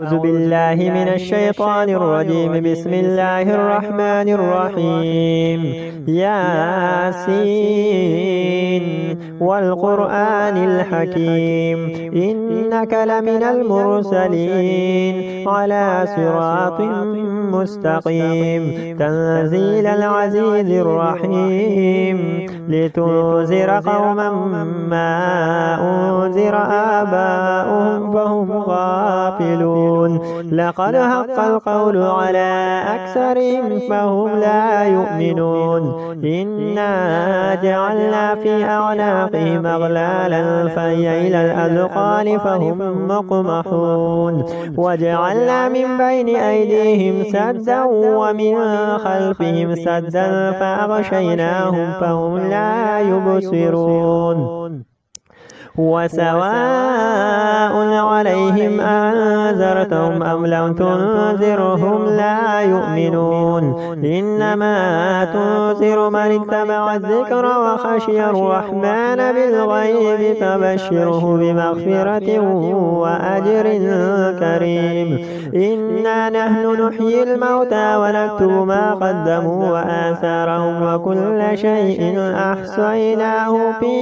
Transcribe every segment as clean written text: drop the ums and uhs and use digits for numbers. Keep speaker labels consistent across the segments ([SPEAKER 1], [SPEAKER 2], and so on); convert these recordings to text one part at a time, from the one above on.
[SPEAKER 1] أعوذ بالله من الشيطان الرجيم. بسم الله الرحمن الرحيم. ياسين والقرآن الحكيم إنك لمن المرسلين على صراط مستقيم تنزيل العزيز الرحيم لتنذر قوما ما أنذر آباؤهم فهم غافلون. لقد حق القول على أكثرهم فهم لا يؤمنون. إنا جعلنا في أعناقهم أغلالا فهي إلى الأذقان فهم مقمحون. وجعلنا من بين أيديهم سدا ومن خلفهم سدا فأغشيناهم فهم لا يبصرون. وسواء عليهم أنذرتهم أم لم تنذرهم لا يؤمنون. إنما تنذر من اتبع الذكر وخشي الرحمن بالغيب فبشره بمغفرة وأجر كريم. إنا نحن نحيي الموتى ونكتب ما قدموا وآثارهم وكل شيء أحصيناه في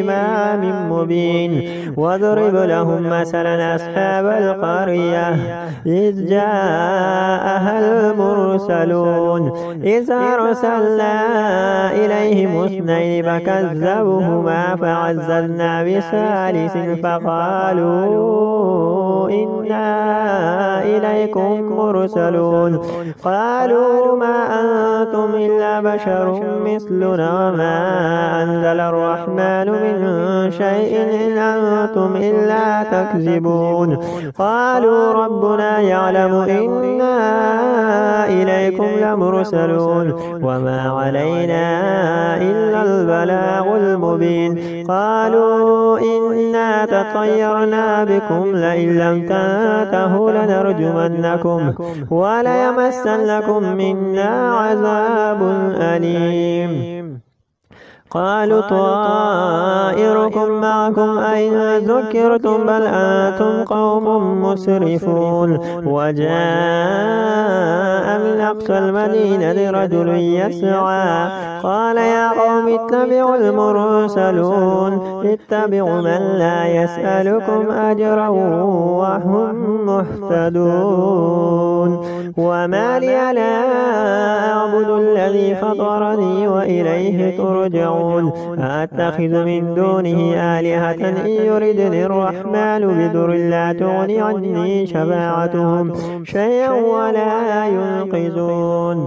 [SPEAKER 1] إمام مبين. واضرب لهم مثلا أصحاب القرية إذ جاءها المرسلون إذ أرسلنا إليهم اثنين فكذبوهما فعززنا بثالث فقالوا إنا إليكم مرسلون. قالوا ما أنتم إلا بشر مثلنا وما أنزل الرحمن من شيء إن أنتم إلا تكذبون. قالوا ربنا يعلم إنا إليكم لمرسلون وما علينا إلا البلاغ المبين. قالوا إنا تطيرنا بكم لئن لم تنتهوا لنرجمنكم وليمسنكم منا عذاب أليم. قالوا طائركم معكم أين ذكرتم بل أنتم قوم مسرفون. وجاء من أقصى المدينة رجل يسعى قال يا قوم اتبعوا المرسلون اتبعوا من لا يسألكم أجرا وهم مهتدون. وما لي لا أعبد الذي فطرني وإليه ترجعون. أتخذ من دونه آلهة إن يردني الرحمن بضر لا تغني عني شفاعتهم شيئا ولا ينقذون.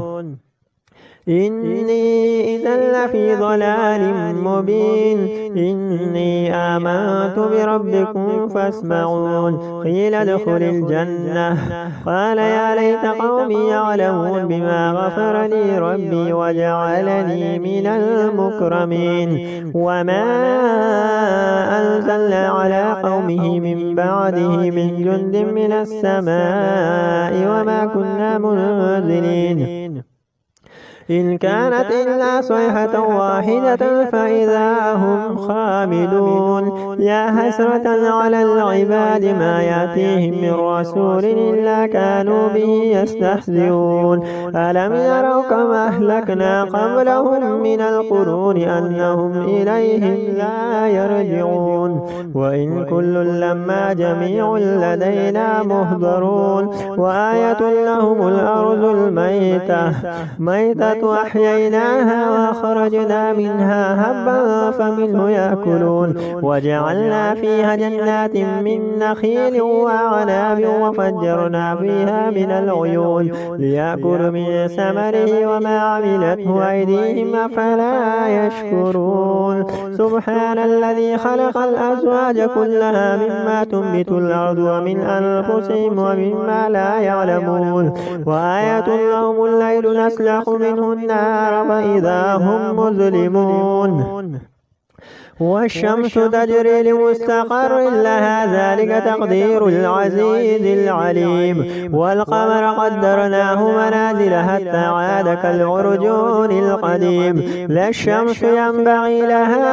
[SPEAKER 1] إني إذا لفي ضلال مبين. إني آمنت بربكم فاسمعون. قيل ادخل الجنة قال يا ليت قومي يعلمون بما غفر لي ربي وجعلني من المكرمين. وما أنزلنا على قومه من بعده من جند من السماء وما كنا منزلين إن كانت إلا صيحة واحدة فإذا هم خامدون. يا حسرة على العباد ما يأتيهم من رسول إلا كانوا به يستهزئون. ألم يروا كما أهلكنا قبلهم من القرون أنهم إليهم لا يرجعون. وإن كل لما جميع لدينا مهضرون. وآية لهم الأرض الميتة أحييناها وأخرجنا منها هبا فمنه يأكلون. وجعلنا فيها جنات من نخيل وأعناب وفجرنا فيها من العيون ليأكلوا من ثمره وما عملته أيديهم أفلا يشكرون. سبحان الذي خلق الأزواج كلها مما تنبت الأرض ومن أنفسهم ومما لا يعلمون. وآية لهم الليل نسلخ منه النار فإذا هم مظلمون. والشمس تجري لمستقر لها ذلك تقدير العزيز العليم والقمر قدرناه منازل حتى عاد كالعرجون القديم لا الشمس ينبغي لها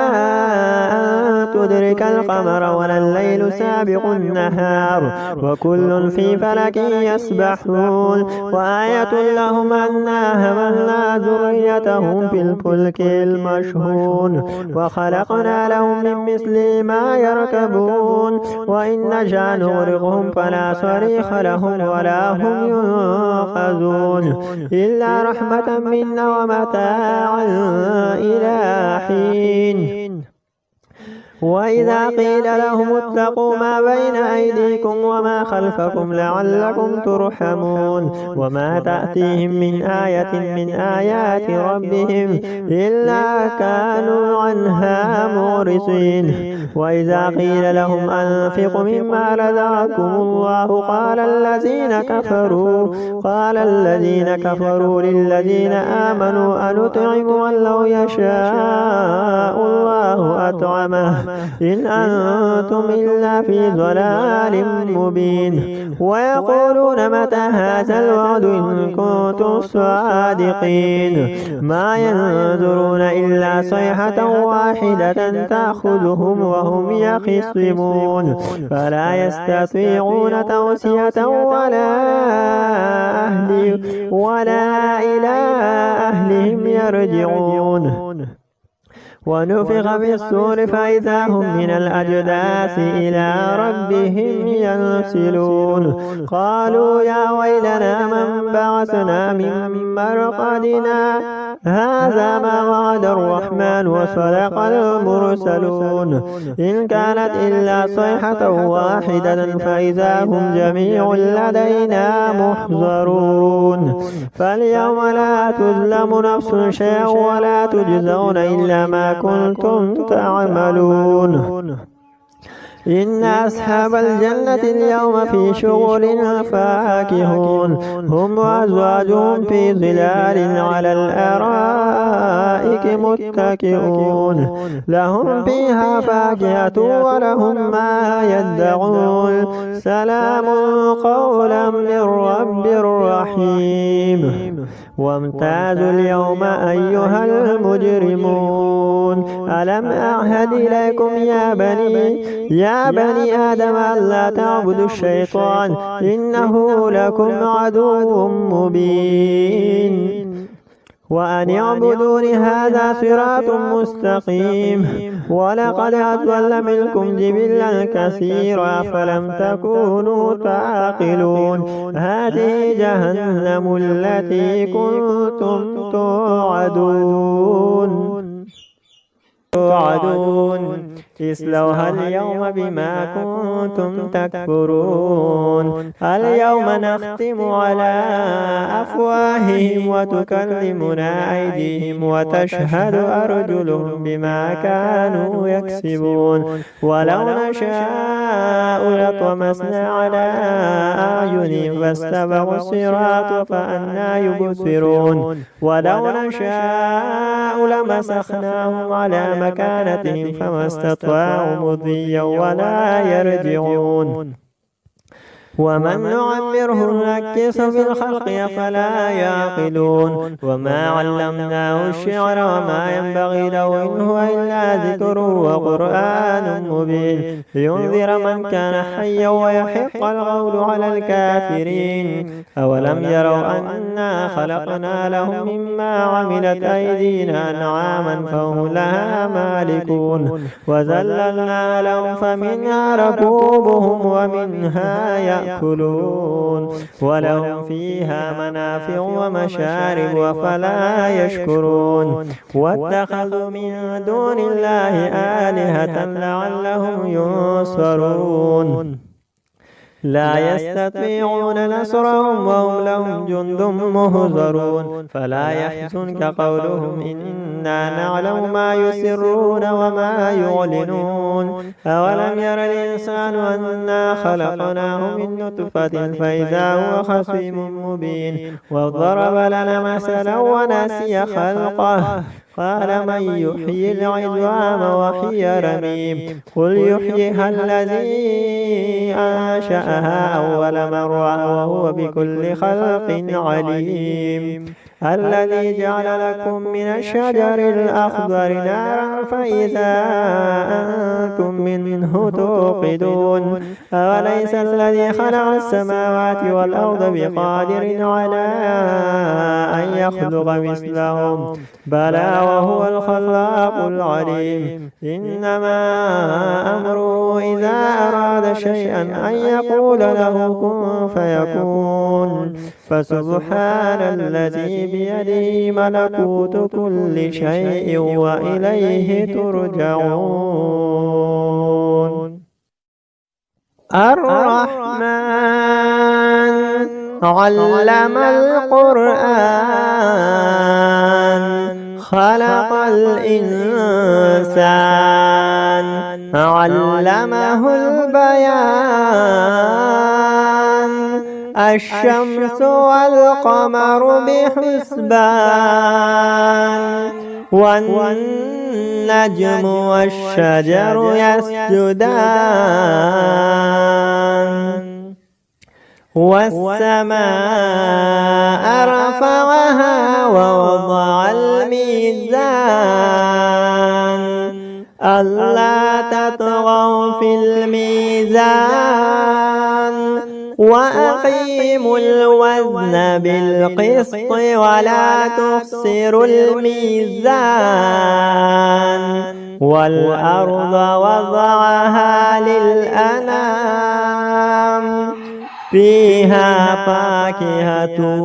[SPEAKER 1] أن تدرك القمر ولا الليل سابق النهار وكل في فلك يسبحون وآية لهم أنا حملنا ذريتهم في الفلك المشحون وخلقنا لهم من مثل ما يركبون وإن نشأ نغرقهم فلا صريخ لهم ولا هم ينقذون إلا رحمة منا ومتاعا إلى حين وإذا قيل لهم اتقوا ما بين أيديكم وما خلفكم لعلكم ترحمون وما تأتيهم من آية من آيات ربهم إلا كانوا عنها معرضين وإذا قيل لهم أنفقوا مما رزقكم الله قال الذين كفروا للذين آمنوا أنطعم من لو يشاء الله أطعمه إن أنتم إلا في ضلال مبين ويقولون متى هذا الوعد إن كنتم صادقين ما ينظرون إلا صيحة واحدة تأخذهم وهم يخصمون فلا يستطيعون توصية ولا إلى أهلهم يرجعون ونفخ في الصور فإذا هم من الأجداث إلى ربهم ينسلون قالوا يا ويلنا من بعثنا من مرقدنا هذا ما وعد الرحمن وصدق المرسلون إن كانت إلا صيحة واحدة فإذا هم جميع لدينا محضرون فاليوم لا تظلم نفس شيئا ولا تجزون إلا ما كنتم تعملون إن أصحاب الجنة اليوم في شغل فاكهون هم وأزواجهم في ظلال على الأرائك متكئون لهم فيها فاكهة ولهم ما يدعون سلام قولا من رب رحيم وامتازوا اليوم أيها المجرمون ألم أعهد إليكم يا بني آدم ألا تعبدوا الشيطان إنه لكم عدو مبين وأن اعبدوني هذا صراط مستقيم ولقد أضل منكم جبلا كثيرا فلم تكونوا تعقلون هذه جهنم التي كنتم توعدون اصلوها اليوم بما كنتم تكفرون اليوم نختم على أفواههم وتكلمنا أيديهم وتشهد أرجلهم بما كانوا يكسبون ولو نشاء لطمسنا على أعينهم فاستبقوا الصراط فأنى يبصرون ولو نشاء لمسخناهم على مكانتهم فما استطاعوا مضيا ولا يرجعون ومن نعمره نكسه في الخلق أفلا يعقلون وما علمناه الشعر وما ينبغي له إن هو إلا ذكر وقرآن مبين لينذر من كان حيا ويحق القول على الكافرين أولم يروا أنا خلقنا لهم مما عملت أيدينا أنعاما فهم لها مالكون وذللنا لهم فمنها ركوبهم ومنها يأكلون ولهم فيها منافع ومشارب أفلا يشكرون واتخذوا من دون الله آلهة لعلهم ينصرون لا يستطيعون نصرهم وهم لهم جند مهزرون فلا يحزنك قولهم إنا نعلم ما يسرون وما يعلنون أولم ير الإنسان أنا خلقناه من نطفة فإذا هو خصيم مبين وضرب لنا مثلا ونسي خلقه قال من يحيي العظام وهي رميم قل يحييها الذي أنشأها أول مرة وهو بكل خلق عليم الذي جعل لكم من الشجر الأخضر نارا فإذا أنتم منه توقدون أوليس الذي خلق السماوات والأرض بقادر على أن يخلق مثلهم بلى وهو الخلاق العليم إنما أمره إذا أراد شيئا أن يقول له كن فيكون فسبحان الذي بيده ملكوت كل شيء وإليه ترجعون الرحمن علم القرآن خلق الإنسان علمه البيان الشمس والقمر بحسبان والنجم والشجر يسجدان والسماء رفعها ووضع الميزان ألا تطغوا في الميزان وأقيموا الوزن بالقسط ولا تخسروا الميزان والأرض وضعها للأنام فيها فاكهة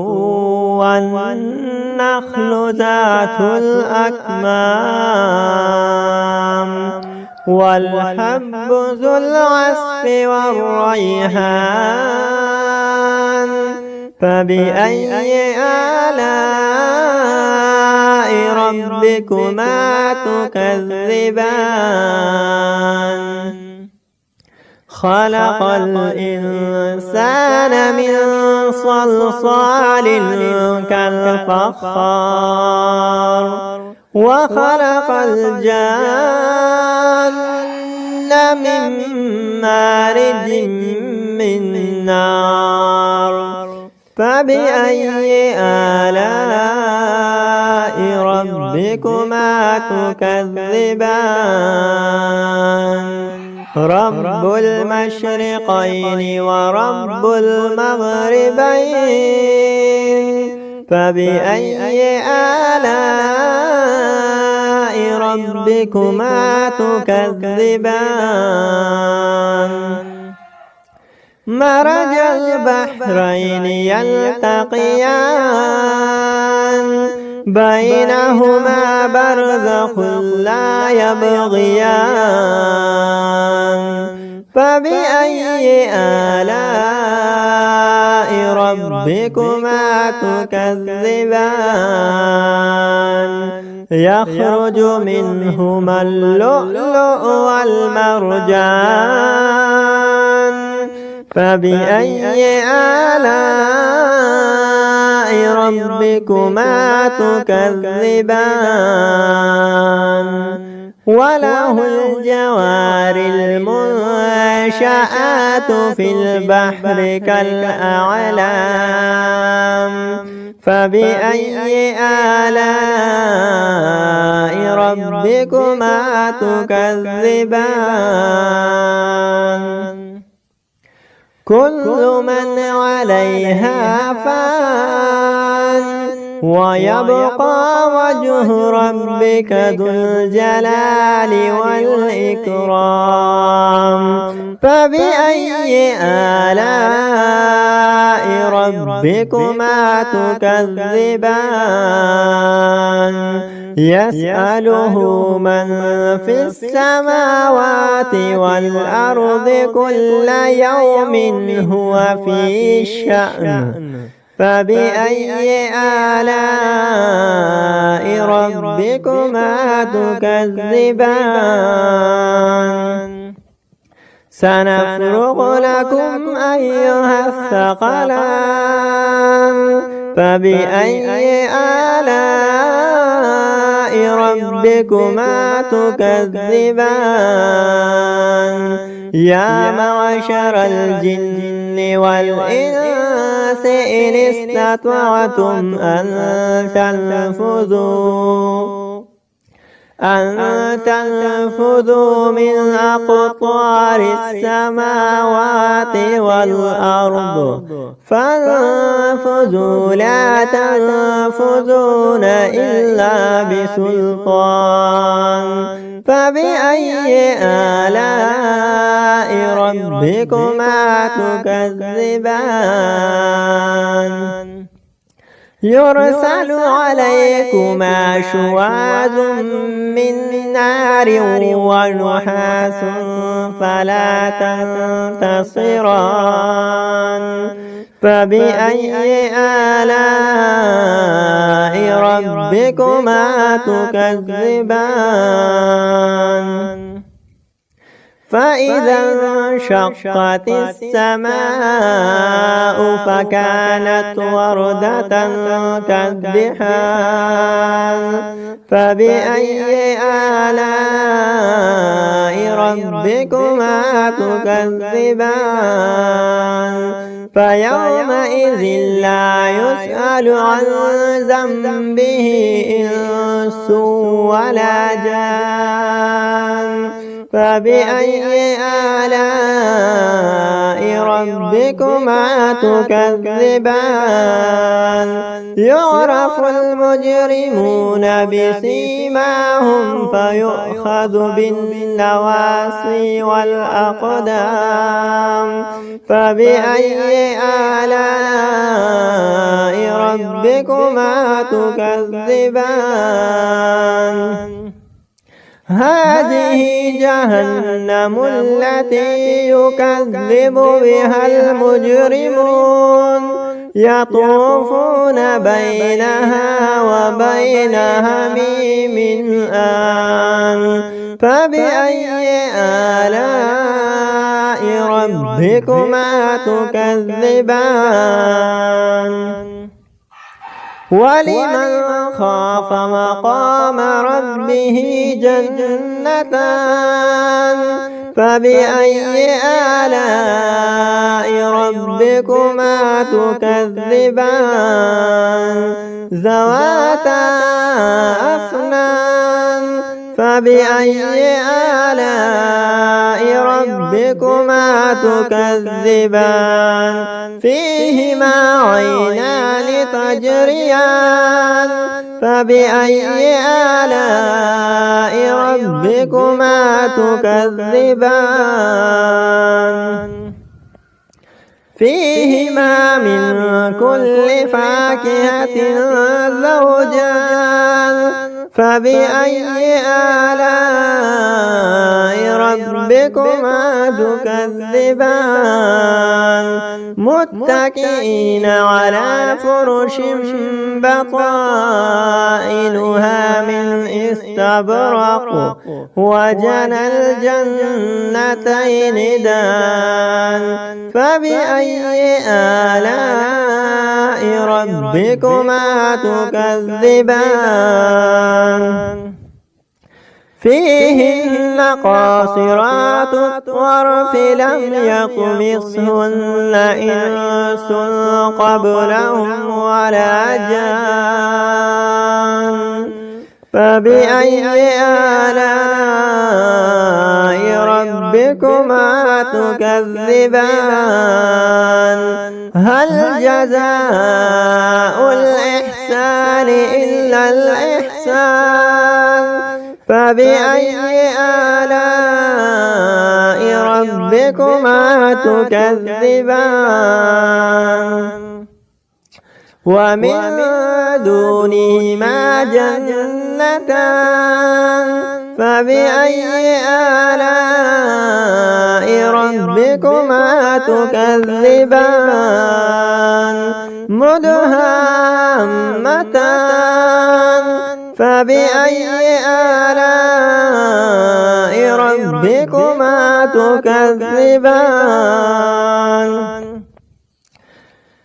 [SPEAKER 1] والنخل ذات الأكمام والحب ذو العصف والريحان فبأي آلاء ربكما تكذبان خلق الإنسان من صلصال كالفخار وخلق الجان من مارج من نار فبأي آلاء ربكما تكذبان رب المشرقين ورب المغربين فبأي آلاء ربكما تكذبان مرج البحرين يلتقيان بينهما برزخ لا يبغيان فبأي آلاء ربكما تكذبان يخرج منهما اللؤلؤ والمرجان فبأي آلاء ربكما تكذبان وله الجوار المنشآت في البحر كالأعلام فبأي آلاء ربكما تكذبان كل من عليها فان ويبقى وجه ربك ذو الجلال والإكرام فبأي آلاء ربكما تكذبان يسأله من في السماوات والأرض كل يوم هو في شأن فبأي آلاء ربكما تكذبان سنفرغ لكم أيها الثقلان فبأي آلاء ربكما تكذبان يا معشر الجن والإنس إن استطعتم أن تنفذوا من أقطار السماوات والأرض فانفذوا لا تنفذون إلا بسلطان فبأي آلاء ربكما تكذبان يرسل عليكما شواظ من نار ونحاس فلا تنتصران فبأي آلاء ربكما تكذبان فإذا انشقت السماء فكانت وردة كالدحان فبأي آلاء ربكما تكذبان فيومئذ لا يسأل عن ذنبه إنس ولا جان فبأي آلاء ربكما تكذبان يعرف المجرمون بسيماهم فيؤخذ بالنواصي والأقدام فبأي آلاء ربكما تكذبان هذه جهنم التي يكذب بها المجرمون يطوفون بينها وبين حميم آن فبأي آلاء ربكما تكذبان ولمن خاف مقام ربه جنتان فبأي آلاء ربكما تكذبان ذواتا أفنان فبأي آلاء ربكما تكذبان فيهما عينان تجريان فبأي آلاء ربكما تكذبان فيهما من كل فاكهة زوجان فبأي آلاء ربكما تكذبان متكئين على فرش بطائنها من استبرق وجنى الجنتين دان فبأي آلاء ربكما تكذبان فيهن قاصرات الطرف لم يطمثهن إنس قبلهم ولا جان فبأي آلاء ربكما تكذبان هل جزاء الإحسان إلا الإحسان فبأي آلاء ربكما تكذبان ومن دونهما جنتان فبأي آلاء ربكما تكذبان مدهامتان فبأي آلاء ربكما تكذبان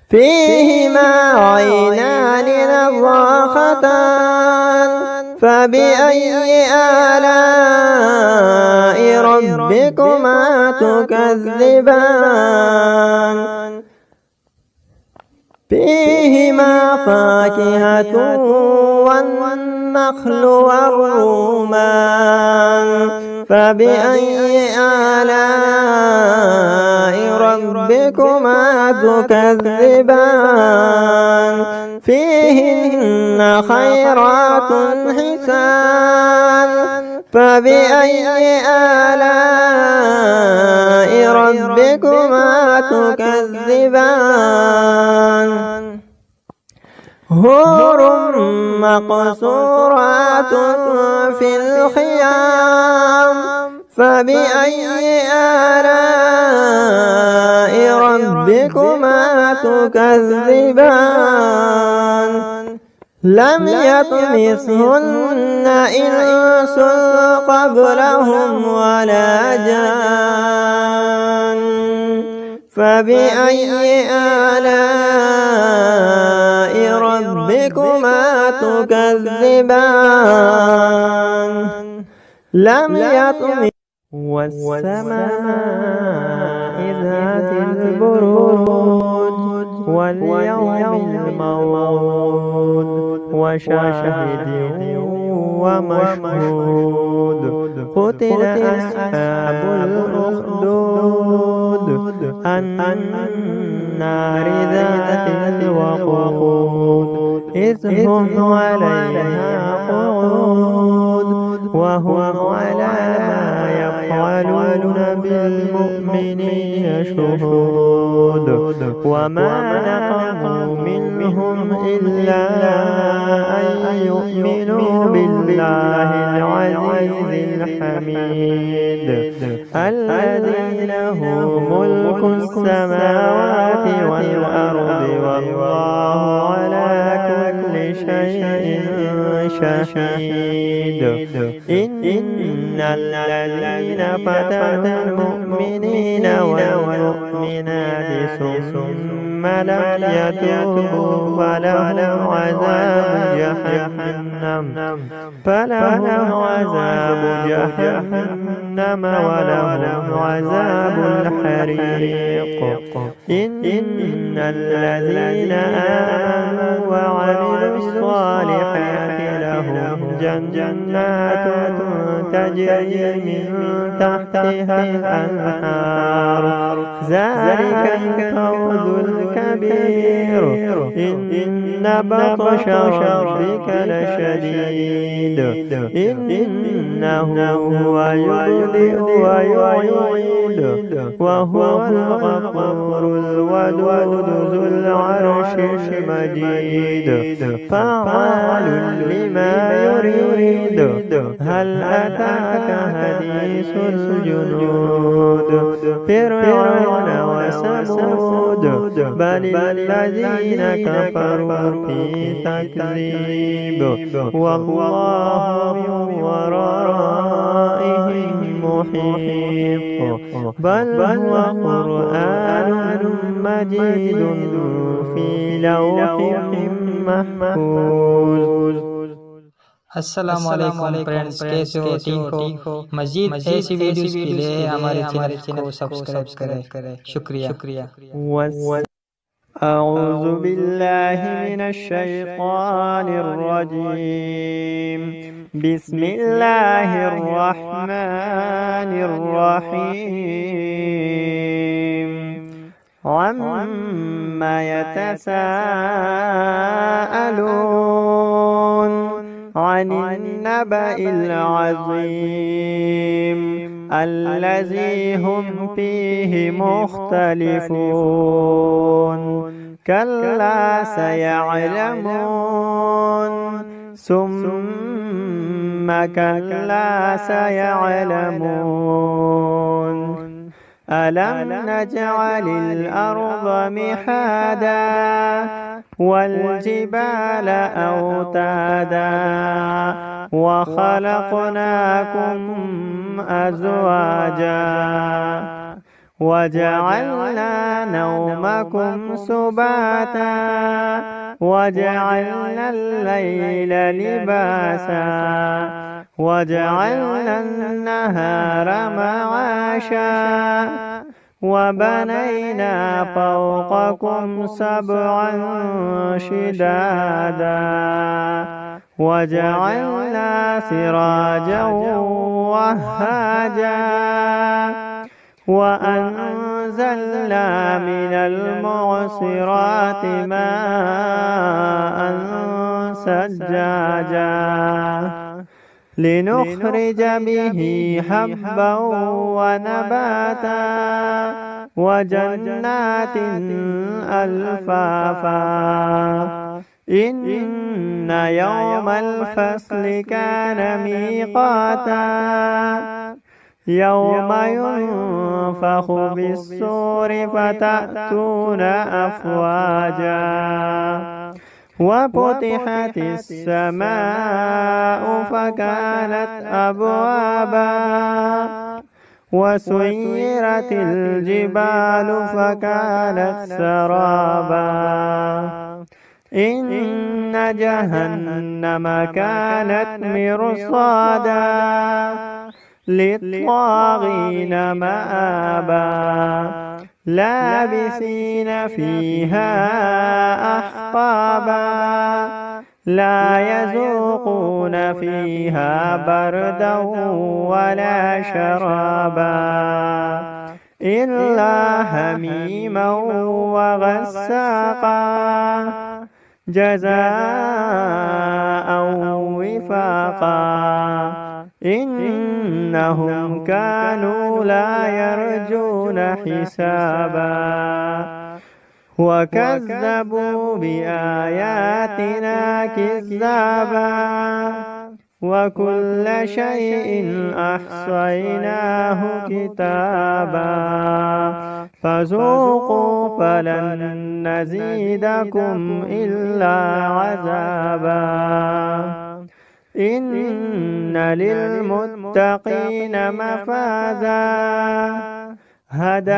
[SPEAKER 1] فيهما عينان نضاختان فبأي آلاء ربكما تكذبان فيهما فاكهة والنخل والرمان فبأي آلاء ربكما تكذبان فيهن خيرات حسان فبأي آلاء ربكما تكذبان حور مقصورات في الخيام فبأي آلاء ربكما تكذبان لم يطمثهن إنس قبلهم ولا جان فبأي آلاء ربكما تكذبان لم يطمث والسماء ذات البروج واليوم الموعود وشاهد ومشهود قتل أصحاب الأخدود النار ذات الوقود إذ هم عليها قعود وهم على ما يفعلون بالمؤمنين شهود وما نقموا منهم إلا أن يؤمنوا بالله العزيز الحميد الذي له ملك السماوات والأرض والله على كل شيء شهيد إن الذين فتنوا المؤمنين والمؤمنات ثم لم يتوبوا فلهم عذاب جهنم ولهم عذاب الحريق إن الذين آمنوا وعملوا الصالحات لهم جنات تجري من تحتها الأنهار ذلك الفوز الكبير إن بطش ربك لشديد إنه هو يبدئ ويعيد وهو الغفور الودود ذو العرش المجيد فعال لما يريد هل أتاك حديث الجنود فرعون وثمود بل الذين كفروا في تكذيب والله من ورائهم محيط بل هو قرآن مجيد في لوح محفوظ।
[SPEAKER 2] अस्सलाम वालेकुम फ्रेंड्स, कैसे हो? ठीक हो? मजीद ऐसी वीडियोस के लिए हमारे चैनल को सब्सक्राइब करें। शुक्रिया।
[SPEAKER 1] أعوذ بالله من الشيطان الرجيم بسم الله الرحمن الرحيم عما يتساءلون عن النبأ العظيم الذي هم فيه مختلفون كلا سيعلمون ثم كلا سيعلمون ألم نجعل الأرض مهادا والجبال أوتادا وخلقناكم أزواجا وجعلنا نومكم سباتا وجعلنا الليل لباسا وجعلنا النهار معاشا وبنينا فوقكم سبعا شدادا وجعلنا سراجا وهاجا وأنزلنا من المعصرات ماء ثجاجا لنخرج به حبا ونباتا وجنات ألفافا إن يوم الفصل كان ميقاتا يوم ينفخ بالصور فتأتون أفواجا وفتحت السماء فكانت أبوابا وسيرت الجبال فكانت سرابا إن جهنم كانت مرصادا للطاغين مآبا لابثين فيها أحقابا لا يذوقون فيها بردا ولا شرابا إلا حميما وغساقا جزاء وفاقا إنهم كانوا لا يرجون حسابا وكذبوا بآياتنا كذابا وكل شيء أحصيناه كتابا فذوقوا فلن نزيدكم إلا عذابا إن للمتقين مفازا هدائق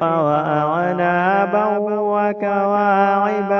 [SPEAKER 1] وأعنابا وكواعب